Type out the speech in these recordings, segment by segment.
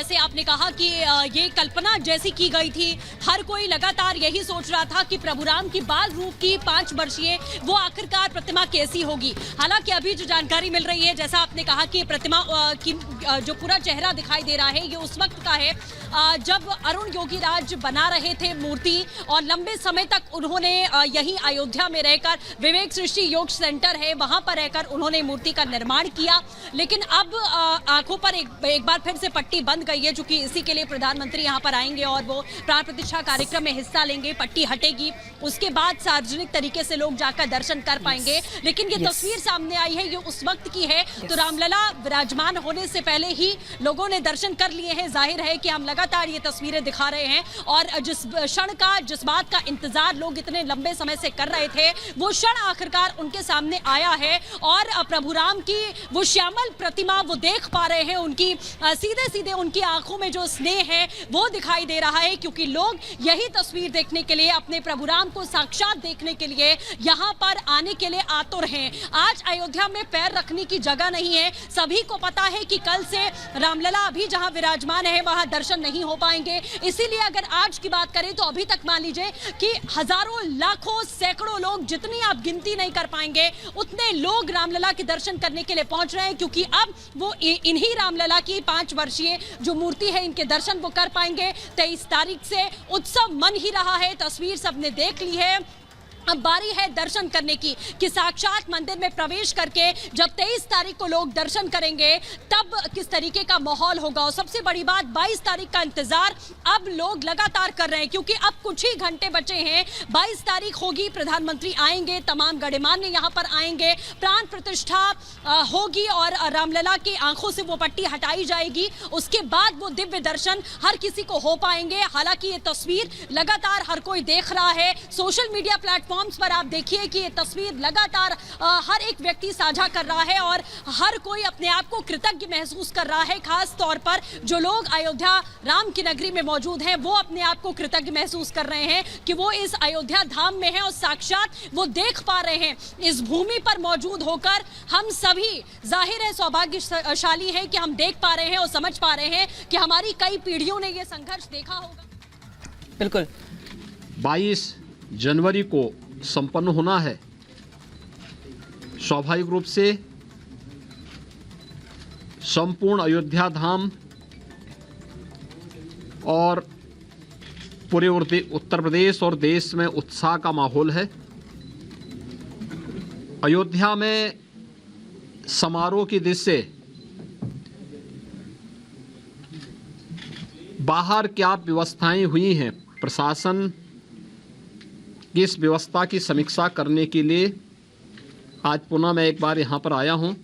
जैसे आपने कहा कि ये कल्पना जैसी की गई थी, हर कोई लगातार यही सोच रहा था कि प्रभु राम की बाल रूप की 5 वर्षीय वो आखिरकार प्रतिमा कैसी होगी। हालांकि अभी जो जानकारी मिल रही है, जैसा आपने कहा कि प्रतिमा की जो पूरा चेहरा दिखाई दे रहा है, ये उस वक्त का है जब अरुण योगीराज बना रहे थे मूर्ति, और लंबे समय तक उन्होंने यहीं अयोध्या में रहकर, विवेक सृष्टि योग सेंटर है वहां पर रहकर उन्होंने मूर्ति का निर्माण किया। लेकिन अब आंखों पर एक बार फिर से पट्टी बंद गई है, चूंकि इसी के लिए प्रधानमंत्री यहां पर आएंगे और वो प्राण प्रतिष्ठा कार्यक्रम में हिस्सा लेंगे। पट्टी हटेगी, उसके बाद सार्वजनिक तरीके से लोग जाकर दर्शन कर पाएंगे। लेकिन ये तस्वीर सामने आई है, ये उस वक्त की है, तो रामलला विराजमान होने से पहले ही लोगों ने दर्शन कर लिए हैं। जाहिर है कि हम लगातार ये तस्वीरें दिखा रहे हैं, और जिस क्षण का, जिस बात का इंतजार लोग इतने लंबे समय से कर रहे थे, वो क्षण आखिरकार उनके सामने आया है। और प्रभु राम की वो श्यामल प्रतिमा वो देख पा रहे हैं, उनकी सीधे सीधे उनकी आंखों में जो स्नेह है वो दिखाई दे रहा है, क्योंकि लोग यही तस्वीर देखने के लिए, अपने प्रभु राम को साक्षात देखने के लिए यहाँ पर आने के लिए आतुर हैं। आज अयोध्या में पैर रखने की जगह नहीं है। सभी को पता है कि कल से रामलला अभी जहाँ विराजमान है वहाँ दर्शन नहीं हो पाएंगे। इसीलिए अगर आज की बात करें तो अभी तक मान लीजिए कि हजारों, लाखों, सैकड़ों लोग, जितनी आप गिनती नहीं कर पाएंगे उतने लोग रामलला के दर्शन करने के लिए पहुंच रहे हैं, क्योंकि अब वो इन्हीं रामलला की 5 वर्षीय जो मूर्ति है, इनके दर्शन वो कर पाएंगे। 23 तारीख से उत्सव मन ही रहा है, तस्वीर सबने देख ली है। अब बारी है दर्शन करने की, कि साक्षात मंदिर में प्रवेश करके जब 23 तारीख को लोग दर्शन करेंगे तब किस तरीके का माहौल होगा। और सबसे बड़ी बात, 22 तारीख का इंतजार अब लोग लगातार कर रहे हैं, क्योंकि अब कुछ ही घंटे बचे हैं। 22 तारीख होगी, प्रधानमंत्री आएंगे, तमाम गणमान्य यहाँ पर आएंगे, प्राण प्रतिष्ठा होगी और रामलला की आंखों से वो पट्टी हटाई जाएगी। उसके बाद वो दिव्य दर्शन हर किसी को हो पाएंगे। हालांकि ये तस्वीर लगातार हर कोई देख रहा है, सोशल मीडिया प्लेटफॉर्म पर आप देखिए कि ये तस्वीर लगातार हर एक व्यक्ति साझा कर रहा है, और हर कोई अपने आप को कृतज्ञ महसूस कर रहा है। खास तौर पर जो लोग अयोध्या राम की नगरी में मौजूद हैं, वो अपने आप को कृतज्ञ महसूस कर रहे हैं कि वो इस अयोध्या धाम में हैं और साक्षात वो देख पा रहे हैं। इस भूमि पर मौजूद होकर हम सभी जाहिर है सौभाग्यशाली है कि हम देख पा रहे हैं और समझ पा रहे हैं कि हमारी कई पीढ़ियों ने ये संघर्ष देखा होगा। बिल्कुल 22 जनवरी को संपन्न होना है। स्वाभाविक रूप से संपूर्ण अयोध्या धाम और पूरे उत्तर प्रदेश और देश में उत्साह का माहौल है। अयोध्या में समारोह की दृष्टि से बाहर क्या व्यवस्थाएं हुई हैं, प्रशासन की इस व्यवस्था की समीक्षा करने के लिए आज पुनः मैं एक बार यहाँ पर आया हूँ।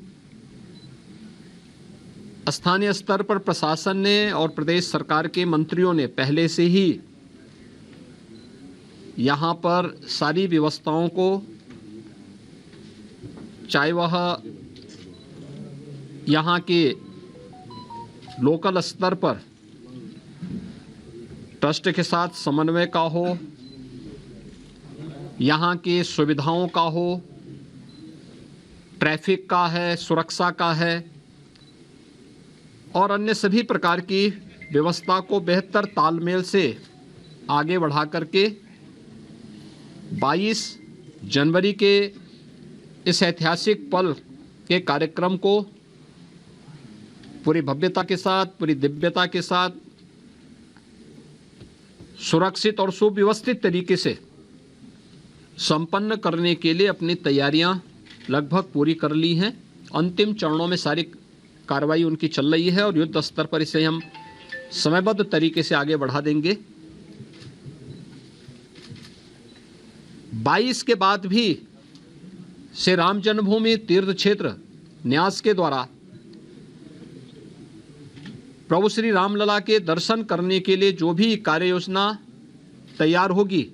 स्थानीय स्तर पर प्रशासन ने और प्रदेश सरकार के मंत्रियों ने पहले से ही यहाँ पर सारी व्यवस्थाओं को, चाहे वह यहाँ के लोकल स्तर पर ट्रस्ट के साथ समन्वय का हो, यहाँ की सुविधाओं का हो, ट्रैफिक का है, सुरक्षा का है, और अन्य सभी प्रकार की व्यवस्था को बेहतर तालमेल से आगे बढ़ा करके 22 जनवरी के इस ऐतिहासिक पल के कार्यक्रम को पूरी भव्यता के साथ, पूरी दिव्यता के साथ, सुरक्षित और सुव्यवस्थित तरीके से संपन्न करने के लिए अपनी तैयारियां लगभग पूरी कर ली हैं। अंतिम चरणों में सारी कार्रवाई उनकी चल रही है और युद्ध स्तर पर इसे हम समयबद्ध तरीके से आगे बढ़ा देंगे। 22 के बाद भी श्री राम जन्मभूमि तीर्थ क्षेत्र न्यास के द्वारा प्रभु श्री रामलला के दर्शन करने के लिए जो भी कार्य योजना तैयार होगी,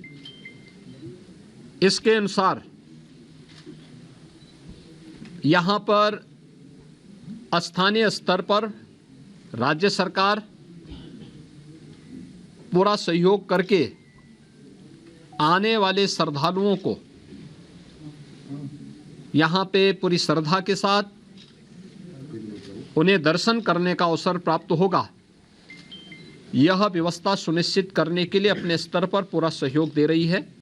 इसके अनुसार यहाँ पर स्थानीय स्तर पर राज्य सरकार पूरा सहयोग करके आने वाले श्रद्धालुओं को यहाँ पे पूरी श्रद्धा के साथ उन्हें दर्शन करने का अवसर प्राप्त होगा। यह व्यवस्था सुनिश्चित करने के लिए अपने स्तर पर पूरा सहयोग दे रही है।